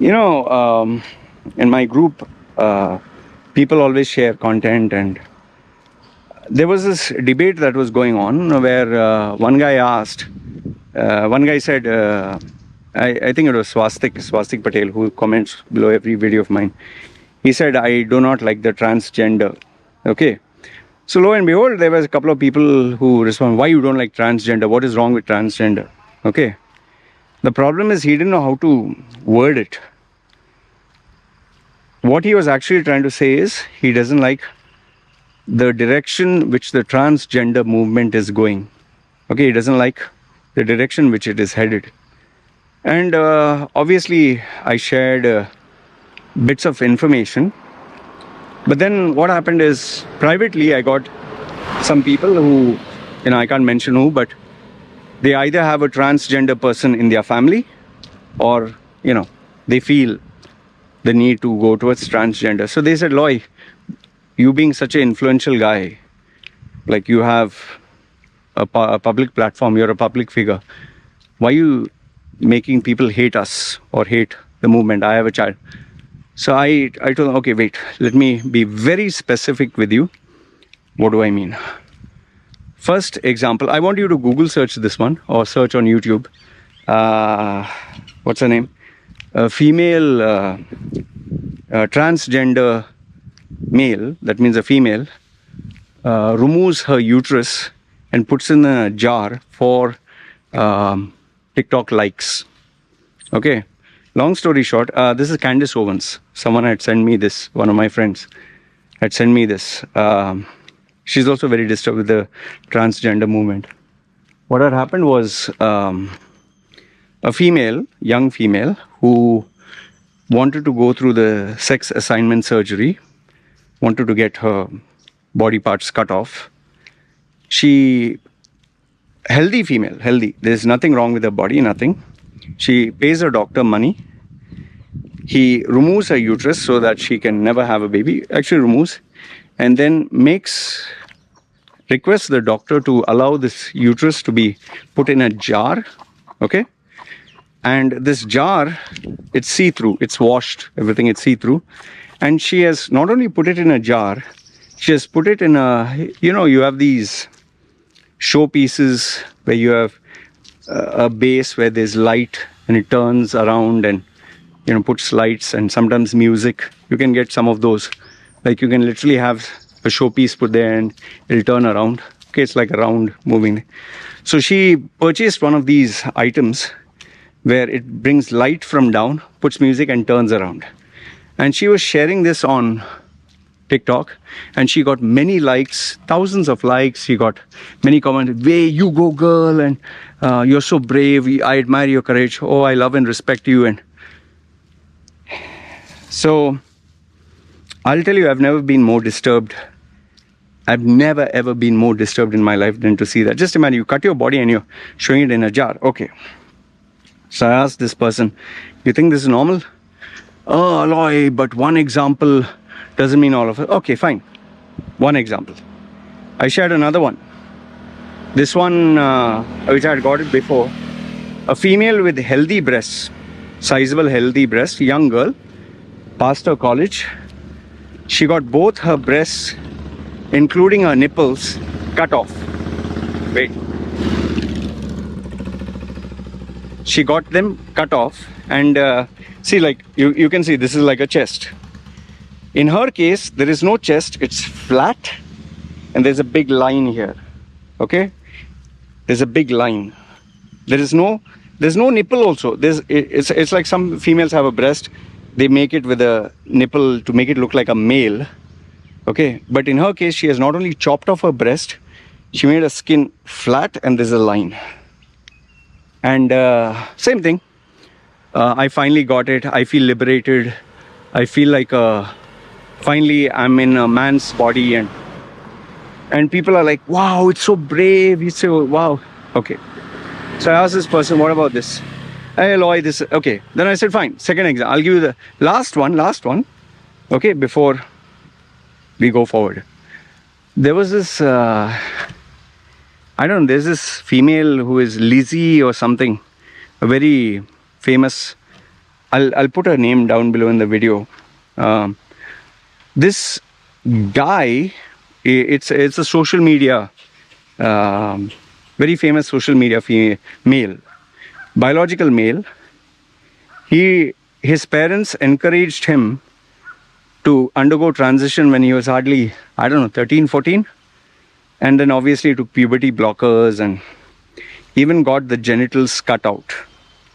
In my group, people always share content, and there was this debate that was going on where one guy said, I think it was Swastik Patel, who comments below every video of mine. He said, I do not like the transgender. Okay. So lo and behold, there was a couple of people who respond, why you don't like transgender? What is wrong with transgender? Okay. The problem is he didn't know how to word it. What he was actually trying to say is he doesn't like the direction which the transgender movement is going. Okay, he doesn't like the direction which it is headed. And obviously, I shared bits of information. But then what happened is, privately, I got some people who, I can't mention who, but they either have a transgender person in their family or, they feel the need to go towards transgender. So they said, Loy, you being such an influential guy, like you have a public platform, you're a public figure, why are you making people hate us or hate the movement? I have a child. So I told them, okay, wait, let me be very specific with you. What do I mean? First example, I want you to Google search this one or search on YouTube. What's her name? A female transgender male, that means a female, removes her uterus and puts in a jar for TikTok likes. Okay. Long story short, this is Candace Owens. Someone had sent me this, one of my friends had sent me this. She's also very disturbed with the transgender movement. What had happened was a female, young female, who wanted to go through the sex assignment surgery, wanted to get her body parts cut off. Healthy female, healthy. There's nothing wrong with her body, nothing. She pays her doctor money. He removes her uterus so that she can never have a baby. Actually removes, and then requests the doctor to allow this uterus to be put in a jar. Okay. And this jar, it's see-through, it's washed, everything is see-through. And she has not only put it in a jar, she has put it in you have these showpieces where you have a base where there's light and it turns around and, puts lights and sometimes music. You can get some of those. Like you can literally have a showpiece put there and it'll turn around. Okay, it's like a round moving. So she purchased one of these items where it brings light from down, puts music and turns around. And she was sharing this on TikTok and she got many likes, thousands of likes. She got many comments, way you go girl, and you're so brave, I admire your courage, oh I love and respect you. And so I'll tell you, I've never been more disturbed. I've never ever been more disturbed in my life than to see that. Just imagine you cut your body and you're showing it in a jar. Okay. So I asked this person, you think this is normal? Oh, Loy, but one example doesn't mean all of it. Okay, fine. One example. I shared another one. This one, which I had got it before. A female with healthy breasts, sizable healthy breasts, young girl, passed her college. She got both her breasts, including her nipples, cut off. Wait. She got them cut off, and see, like you can see this is like a chest. In her case, there is no chest, it's flat, and there's a big line here. Okay, there's a big line. There's no nipple also. It's like some females have a breast, they make it with a nipple to make it look like a male. Okay, but in her case, she has not only chopped off her breast, she made her skin flat and there's a line. And same thing, I finally got it. I feel liberated. I feel like finally I'm in a man's body, and people are like, wow, it's so brave. You say, wow. Okay. So I asked this person, what about this? Hey, Loy, this, okay. Then I said, fine, second example. I'll give you the last one. Okay, before we go forward. There was this, I don't know, there's this female who is Lizzie or something, a very famous I'll put a name down below in the video. This guy, it's a social media, very famous social media male, biological male. His parents encouraged him to undergo transition when he was hardly, I don't know, 13, 14. And then obviously took puberty blockers and even got the genitals cut out.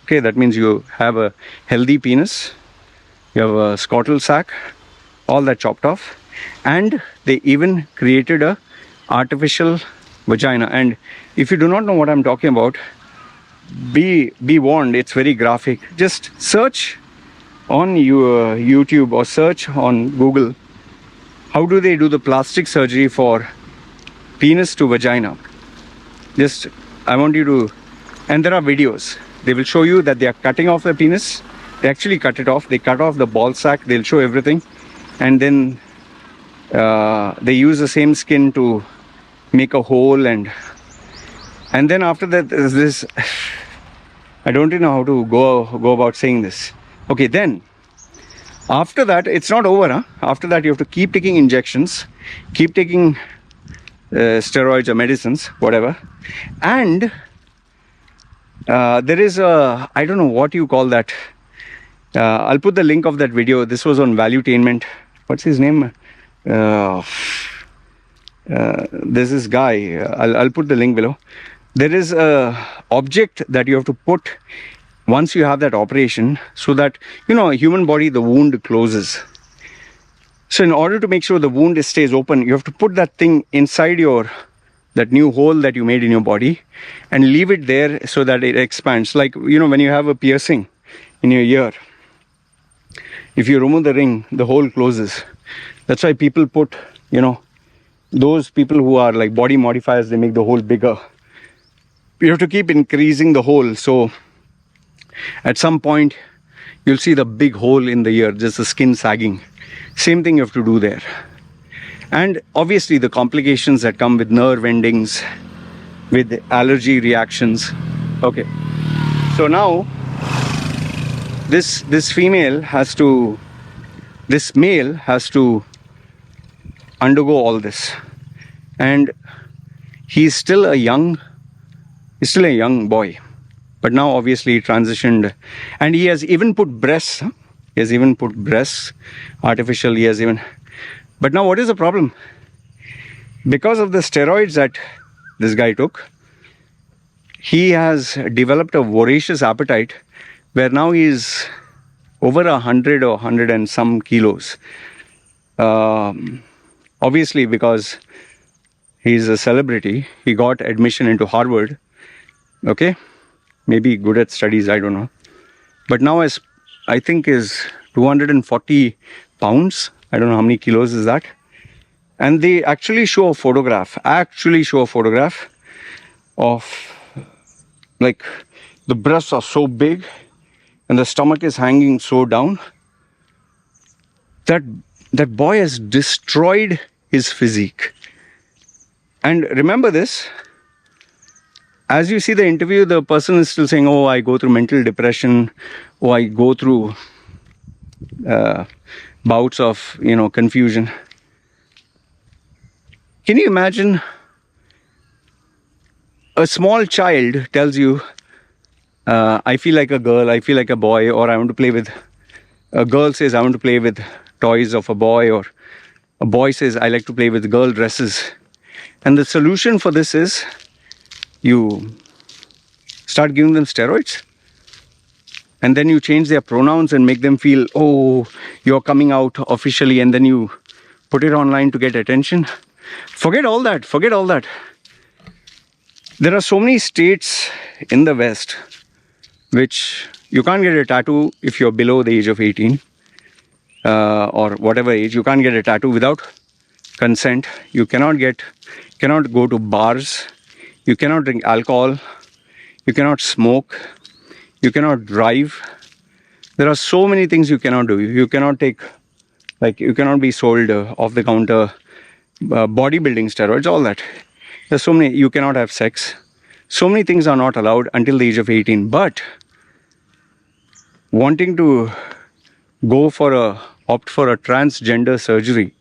Okay, that means you have a healthy penis, you have a scrotal sac, all that chopped off. And they even created a artificial vagina. And if you do not know what I'm talking about, be warned, it's very graphic. Just search on your YouTube or search on Google, how do they do the plastic surgery for penis to vagina. Just, I want you to, and there are videos. They will show you that they are cutting off the penis. They actually cut it off. They cut off the ball sack. They'll show everything. And then they use the same skin to make a hole. And then after that, there's this, I don't even know how to go about saying this. Okay, then after that, it's not over. Huh? After that, you have to keep taking injections, keep taking steroids or medicines, whatever. And there is a, I don't know what you call that. I'll put the link of that video. This was on Valuetainment. What's his name? There's this guy. I'll put the link below. There is a object that you have to put once you have that operation, so that, you know, a human body, the wound closes. So in order to make sure the wound stays open, you have to put that thing inside that new hole that you made in your body and leave it there so that it expands. Like, you know, when you have a piercing in your ear, if you remove the ring, the hole closes. That's why people put, you know, those people who are like body modifiers, they make the hole bigger. You have to keep increasing the hole. So at some point, you'll see the big hole in the ear, just the skin sagging. Same thing you have to do there. And obviously the complications that come with nerve endings, with allergy reactions. Okay. So now, this male has to undergo all this. And he's still a young boy. But now obviously he transitioned, and he has even put breasts. He has even put breasts, artificial. But now what is the problem? Because of the steroids that this guy took, he has developed a voracious appetite, where now he is over 100 or 100 and some kilos. Obviously, because he's a celebrity, he got admission into Harvard. Okay. Maybe good at studies, I don't know. But now I think is 240 pounds. I don't know how many kilos is that. And they actually show a photograph of, like, the breasts are so big and the stomach is hanging so down. That boy has destroyed his physique. And remember this, as you see the interview, the person is still saying, oh, I go through mental depression, oh, I go through bouts of, you know, confusion. Can you imagine a small child tells you, I feel like a girl, I feel like a boy, or I want to play with, a girl says, I want to play with toys of a boy, or a boy says, I like to play with girl dresses. And the solution for this is, you start giving them steroids, and then you change their pronouns and make them feel, oh, you're coming out officially, and then you put it online to get attention. Forget all that. There are so many states in the West which you can't get a tattoo if you're below the age of 18 or whatever age. You can't get a tattoo without consent. You cannot go to bars. You cannot drink alcohol. You cannot smoke. You cannot drive. There are so many things you cannot do. You cannot take, like, you cannot be sold off-the-counter bodybuilding steroids, all that. There's so many. You cannot have sex. So many things are not allowed until the age of 18. But wanting to opt for a transgender surgery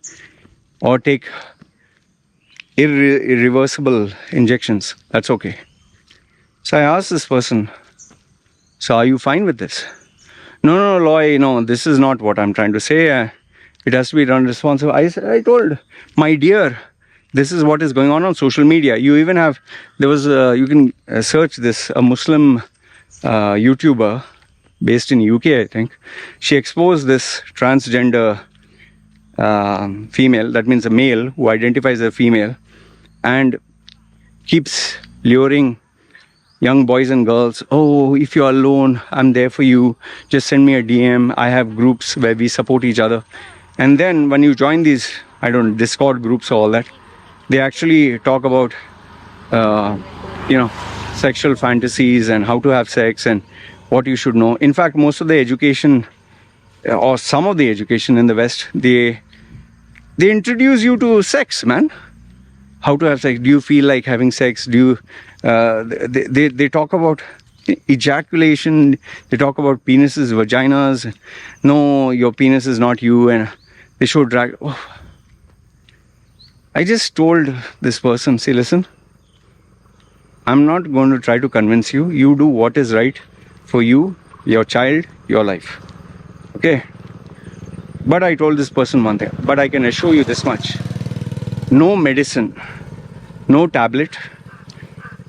or take irreversible injections, that's okay. So I asked this person, so are you fine with this? No, Loy, no, this is not what I'm trying to say. It has to be done responsible. I told, my dear, this is what is going on social media. You even have, you can search this, a Muslim YouTuber based in UK, I think. She exposed this transgender female, that means a male who identifies as a female, and keeps luring young boys and girls. Oh, if you're alone, I'm there for you. Just send me a DM. I have groups where we support each other. And then when you join these, Discord groups or all that, they actually talk about, sexual fantasies and how to have sex and what you should know. In fact, most of the education, or some of the education in the West, they introduce you to sex, man. How to have sex? Do you feel like having sex? Do you? They talk about ejaculation. They talk about penises, vaginas. No, your penis is not you, and they show drag. Oh. I just told this person, say, listen, I'm not going to try to convince you. You do what is right for you, your child, your life. Okay? But I told this person one thing. But I can assure you this much. No medicine, no tablet,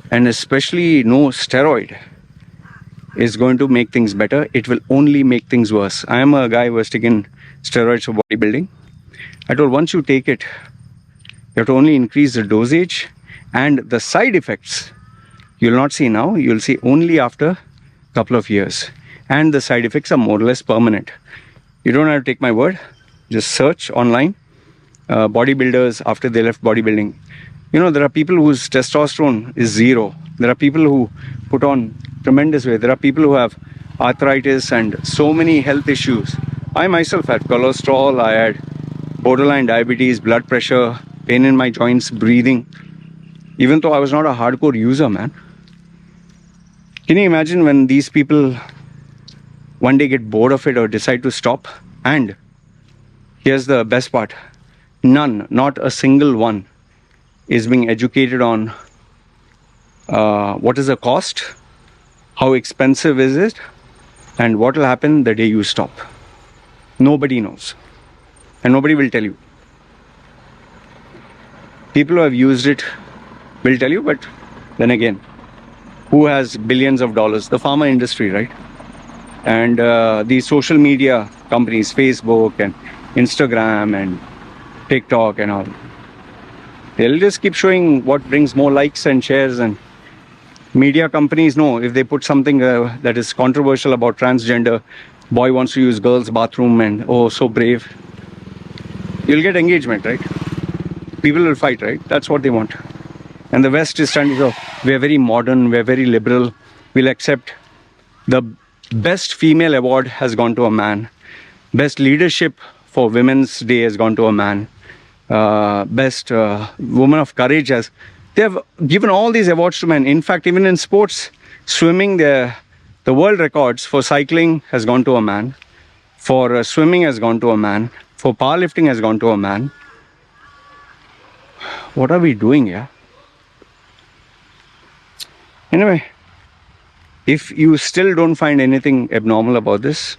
and especially no steroid is going to make things better. It will only make things worse. I am a guy who has taken steroids for bodybuilding. I told, once you take it, you have to only increase the dosage, and the side effects you'll not see now, you'll see only after a couple of years. And the side effects are more or less permanent. You don't have to take my word. Just search online, bodybuilders after they left bodybuilding. There are people whose testosterone is zero. There are people who put on tremendous weight. There are people who have arthritis and so many health issues. I myself had cholesterol, I had borderline diabetes, blood pressure, pain in my joints, breathing, even though I was not a hardcore user, man. Can you imagine when these people one day get bored of it or decide to stop? And here's the best part. None, not a single one, is being educated on what is the cost, how expensive is it, and what will happen the day you stop. Nobody knows. And nobody will tell you. People who have used it will tell you, but then again, who has billions of dollars? The pharma industry, right? And these social media companies, Facebook and Instagram and TikTok and all, they'll just keep showing what brings more likes and shares. And media companies know if they put something that is controversial about transgender, boy wants to use girl's bathroom and oh, so brave, you'll get engagement, right? People will fight, right? That's what they want. And the West is trying to go, we're very modern, we're very liberal, we'll accept. The best female award has gone to a man. Best leadership for Women's Day has gone to a man. Best woman of courage they have given all these awards to men. In fact, even in sports, swimming, the world records for cycling has gone to a man. For swimming has gone to a man. For powerlifting has gone to a man. What are we doing here? Anyway, if you still don't find anything abnormal about this,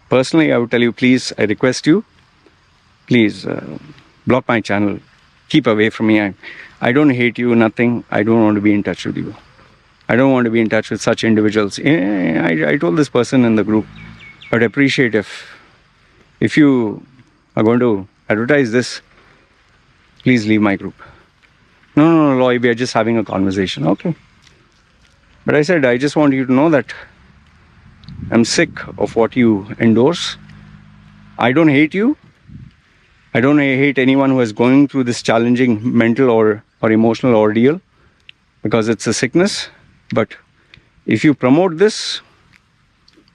personally, I would tell you, please, I request you, please block my channel. Keep away from me. I don't hate you, nothing. I don't want to be in touch with you. I don't want to be in touch with such individuals. I told this person in the group, I'd appreciate if you are going to advertise this, please leave my group. No, Loy, we are just having a conversation. Okay. But I said, I just want you to know that I'm sick of what you endorse. I don't hate you. I don't hate anyone who is going through this challenging mental or emotional ordeal, because it's a sickness. But if you promote this,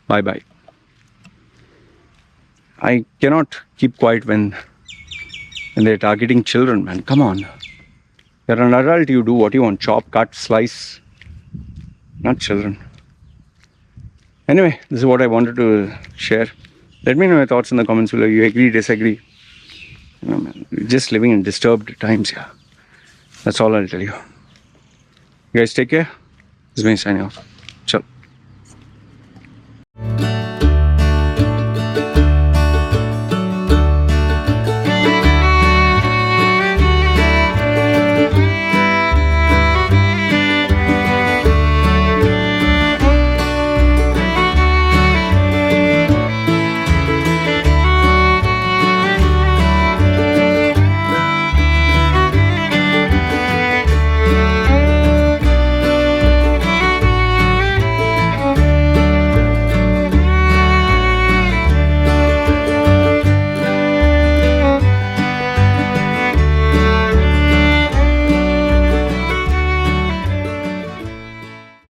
bye-bye. I cannot keep quiet when they're targeting children, man. Come on. You're an adult, you do what you want. Chop, cut, slice. Not children. Anyway, this is what I wanted to share. Let me know your thoughts in the comments below. You agree, disagree? You know, man, we're just living in disturbed times here. That's all I'll tell you. You guys take care. This is me signing off.